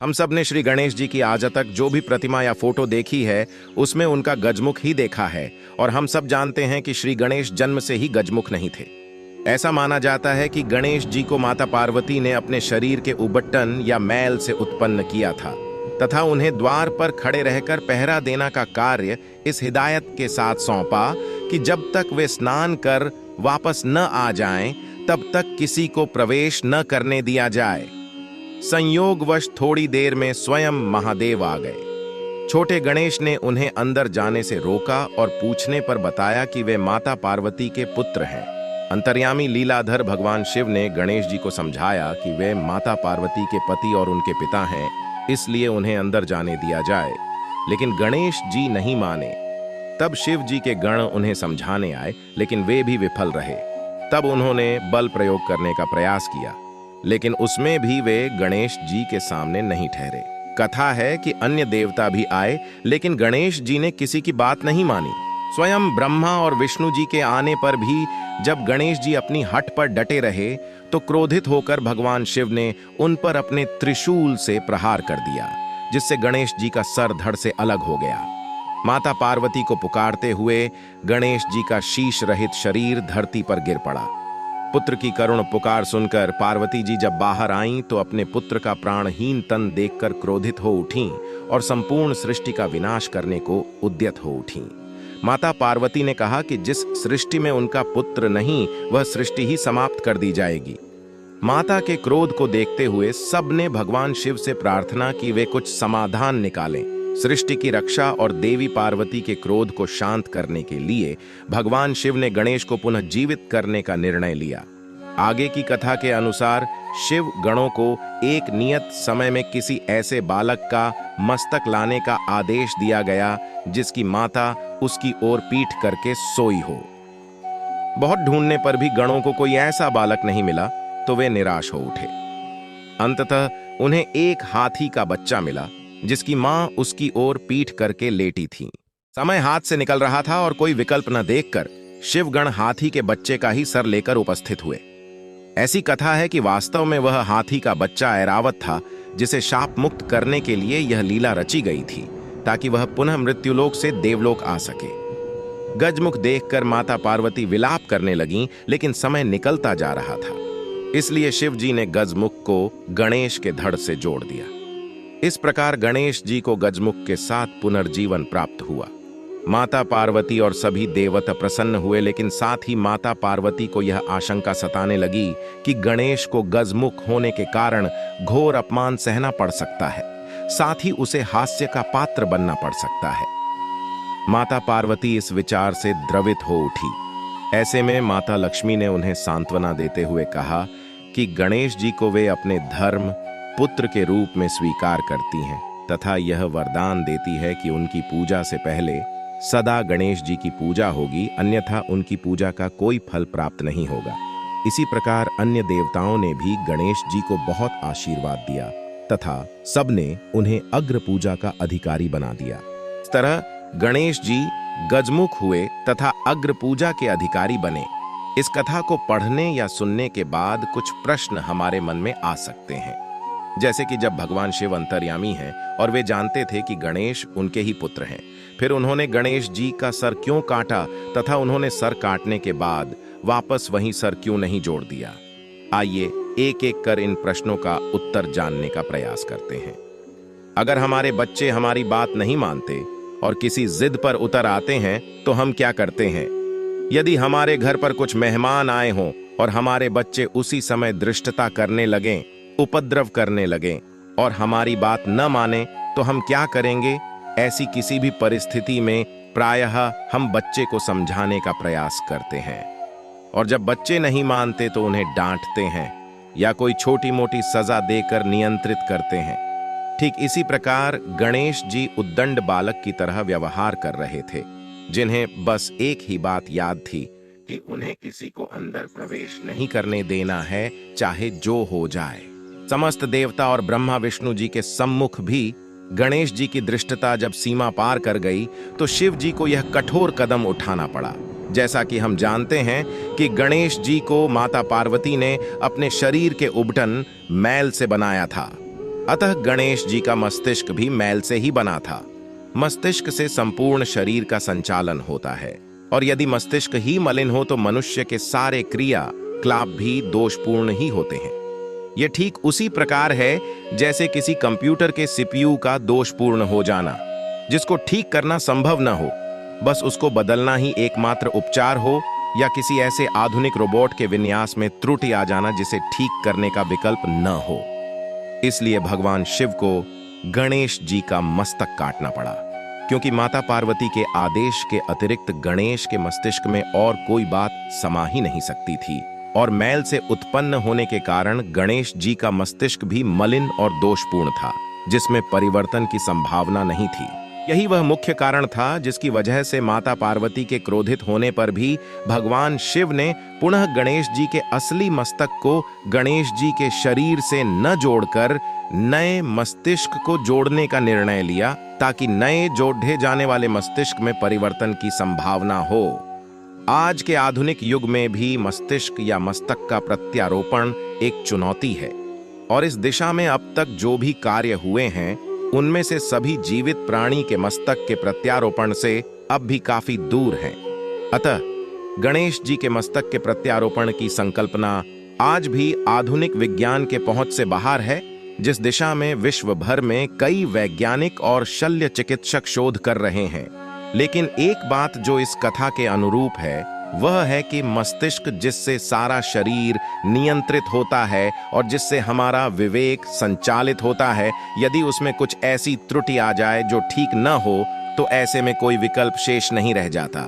हम सब ने श्री गणेश जी की आज तक जो भी प्रतिमा या फोटो देखी है उसमें उनका गजमुख ही देखा है और हम सब जानते हैं कि श्री गणेश जन्म से ही गजमुख नहीं थे। ऐसा माना जाता है कि गणेश जी को माता पार्वती ने अपने शरीर के उबट्टन या मैल से उत्पन्न किया था तथा उन्हें द्वार पर खड़े रहकर पहरा देना का कार्य इस हिदायत के साथ सौंपा कि जब तक वे स्नान कर वापस न आ जाएं तब तक किसी को प्रवेश न करने दिया जाए। संयोगवश थोड़ी देर में स्वयं महादेव आ गए। छोटे गणेश ने उन्हें अंदर जाने से रोका और पूछने पर बताया कि वे माता पार्वती के पुत्र हैं। अंतर्यामी लीलाधर भगवान शिव ने गणेश जी को समझाया कि वे माता पार्वती के पति और उनके पिता हैं, इसलिए उन्हें अंदर जाने दिया जाए, लेकिन गणेश जी नहीं माने। तब शिव जी के गण उन्हें समझाने आए, लेकिन वे भी विफल रहे। तब उन्होंने बल प्रयोग करने का प्रयास किया, लेकिन उसमें भी वे गणेश जी के सामने नहीं ठहरे। कथा है कि अन्य देवता भी आए, लेकिन गणेश जी ने किसी की बात नहीं मानी। स्वयं ब्रह्मा और विष्णु जी के आने पर भी जब गणेश जी अपनी हट पर डटे रहे तो क्रोधित होकर भगवान शिव ने उन पर अपने त्रिशूल से प्रहार कर दिया, जिससे गणेश जी का सर धड़ से अलग हो गया। माता पार्वती को पुकारते हुए गणेश जी का शीश रहित शरीर धरती पर गिर पड़ा। पुत्र की करुण पुकार सुनकर पार्वती जी जब बाहर आईं तो अपने पुत्र का प्राणहीन तन देखकर क्रोधित हो उठीं और संपूर्ण सृष्टि का विनाश करने को उद्यत हो उठीं। माता पार्वती ने कहा कि जिस सृष्टि में उनका पुत्र नहीं, वह सृष्टि ही समाप्त कर दी जाएगी। माता के क्रोध को देखते हुए सबने भगवान शिव से प्रार्थना की वे कुछ समाधान निकालें। सृष्टि की रक्षा और देवी पार्वती के क्रोध को शांत करने के लिए भगवान शिव ने गणेश को पुनः जीवित करने का निर्णय लिया। आगे की कथा के अनुसार शिव गणों को एक नियत समय में किसी ऐसे बालक का मस्तक लाने का आदेश दिया गया जिसकी माता उसकी ओर पीठ करके सोई हो। बहुत ढूंढने पर भी गणों को कोई ऐसा बालक नहीं मिला तो वे निराश हो उठे। अंततः उन्हें एक हाथी का बच्चा मिला जिसकी मां उसकी ओर पीठ करके लेटी थी। समय हाथ से निकल रहा था और कोई विकल्प न देखकर शिवगण हाथी के बच्चे का ही सर लेकर उपस्थित हुए। ऐसी कथा है कि वास्तव में वह हाथी का बच्चा ऐरावत था, जिसे शाप मुक्त करने के लिए यह लीला रची गई थी ताकि वह पुनः मृत्युलोक से देवलोक आ सके। गजमुख देखकर माता पार्वती विलाप करने लगीं, लेकिन समय निकलता जा रहा था, इसलिए शिव जी ने गजमुख को गणेश के धड़ से जोड़ दिया। इस प्रकार गणेश जी को गजमुख के साथ पुनर्जीवन प्राप्त हुआ। माता पार्वती और सभी देवता प्रसन्न हुए, लेकिन साथ ही माता पार्वती को यह आशंका सताने लगी कि गणेश को गजमुख होने के कारण घोर अपमान सहना पड़ सकता है, साथ ही उसे हास्य का पात्र बनना पड़ सकता है। माता पार्वती इस विचार से द्रवित हो उठी। ऐसे में माता लक्ष्मी ने उन्हें सांत्वना देते हुए कहा कि गणेश जी को वे अपने धर्म पुत्र के रूप में स्वीकार करती हैं तथा यह वरदान देती है कि उनकी पूजा से पहले सदा गणेश जी की पूजा होगी, अन्यथा उनकी पूजा का कोई फल प्राप्त नहीं होगा। इसी प्रकार अन्य देवताओं ने भी गणेश जी को बहुत आशीर्वाद दिया तथा सबने उन्हें अग्र पूजा का अधिकारी बना दिया। इस तरह गणेश जी गजमुख हुए तथा अग्र पूजा के अधिकारी बने। इस कथा को पढ़ने या सुनने के बाद कुछ प्रश्न हमारे मन में आ सकते हैं, जैसे कि जब भगवान शिव अंतर्यामी हैं और वे जानते थे कि गणेश उनके ही पुत्र हैं, फिर उन्होंने गणेश जी का सर क्यों काटा तथा उन्होंने सर काटने के बाद वापस वहीं सर क्यों नहीं जोड़ दिया। आइए एक एक कर इन प्रश्नों का उत्तर जानने का प्रयास करते हैं। अगर हमारे बच्चे हमारी बात नहीं मानते और किसी जिद पर उतर आते हैं तो हम क्या करते हैं? यदि हमारे घर पर कुछ मेहमान आए हों और हमारे बच्चे उसी समय धृष्टता करने लगें, उपद्रव करने लगें और हमारी बात न माने तो हम क्या करेंगे? ऐसी किसी भी परिस्थिति में प्रायः हम बच्चे को समझाने का प्रयास करते हैं, और जब बच्चे नहीं मानते तो उन्हें डांटते हैं या कोई छोटी मोटी सजा देकर नियंत्रित करते हैं। ठीक इसी प्रकार गणेश जी उद्दंड बालक की तरह व्यवहार कर रहे थे, जिन्हें बस एक ही बात याद थी कि उन्हें किसी को अंदर प्रवेश नहीं करने देना है, चाहे जो हो जाए। समस्त देवता और ब्रह्मा विष्णु जी के सम्मुख भी गणेश जी की धृष्टता जब सीमा पार कर गई तो शिव जी को यह कठोर कदम उठाना पड़ा। जैसा कि हम जानते हैं कि गणेश जी को माता पार्वती ने अपने शरीर के उबटन मैल से बनाया था। अतः गणेश जी का मस्तिष्क भी मैल से ही बना था। मस्तिष्क से संपूर्ण शरीर का संचालन होता है, और यदि मस्तिष्क ही मलिन हो तो मनुष्य के सारे क्रियाकलाप भी दोषपूर्ण ही होते हैं। यह ठीक उसी प्रकार है जैसे किसी कंप्यूटर के सीपीयू का दोषपूर्ण हो जाना, जिसको ठीक करना संभव न हो, बस उसको बदलना ही एकमात्र उपचार हो, या किसी ऐसे आधुनिक रोबोट के विन्यास में त्रुटि आ जाना जिसे ठीक करने का विकल्प न हो। इसलिए भगवान शिव को गणेश जी का मस्तक काटना पड़ा, क्योंकि माता पार्वती के आदेश के अतिरिक्त गणेश के मस्तिष्क में और कोई बात समा ही नहीं सकती थी, और मैल से उत्पन्न होने के कारण गणेश जी का मस्तिष्क भी मलिन और दोषपूर्ण था, जिसमें परिवर्तन की संभावना नहीं थी। यही वह मुख्य कारण था जिसकी वजह से माता पार्वती के क्रोधित होने पर भी भगवान शिव ने पुनः गणेश जी के असली मस्तक को गणेश जी के शरीर से न जोड़कर नए मस्तिष्क को जोड़ने का निर्णय लिया, ताकि नए जोड़े जाने वाले मस्तिष्क में परिवर्तन की संभावना हो। आज के आधुनिक युग में भी मस्तिष्क या मस्तक का प्रत्यारोपण एक चुनौती है, और इस दिशा में अब तक जो भी कार्य हुए हैं उनमें से सभी जीवित प्राणी के मस्तक के प्रत्यारोपण से अब भी काफी दूर हैं। अतः गणेश जी के मस्तक के प्रत्यारोपण की संकल्पना आज भी आधुनिक विज्ञान के पहुंच से बाहर है, जिस दिशा में विश्व भर में कई वैज्ञानिक और शल्य चिकित्सक शोध कर रहे हैं। लेकिन एक बात जो इस कथा के अनुरूप है वह है कि मस्तिष्क, जिससे सारा शरीर नियंत्रित होता है और जिससे हमारा विवेक संचालित होता है, यदि उसमें कुछ ऐसी त्रुटि आ जाए जो ठीक न हो तो ऐसे में कोई विकल्प शेष नहीं रह जाता।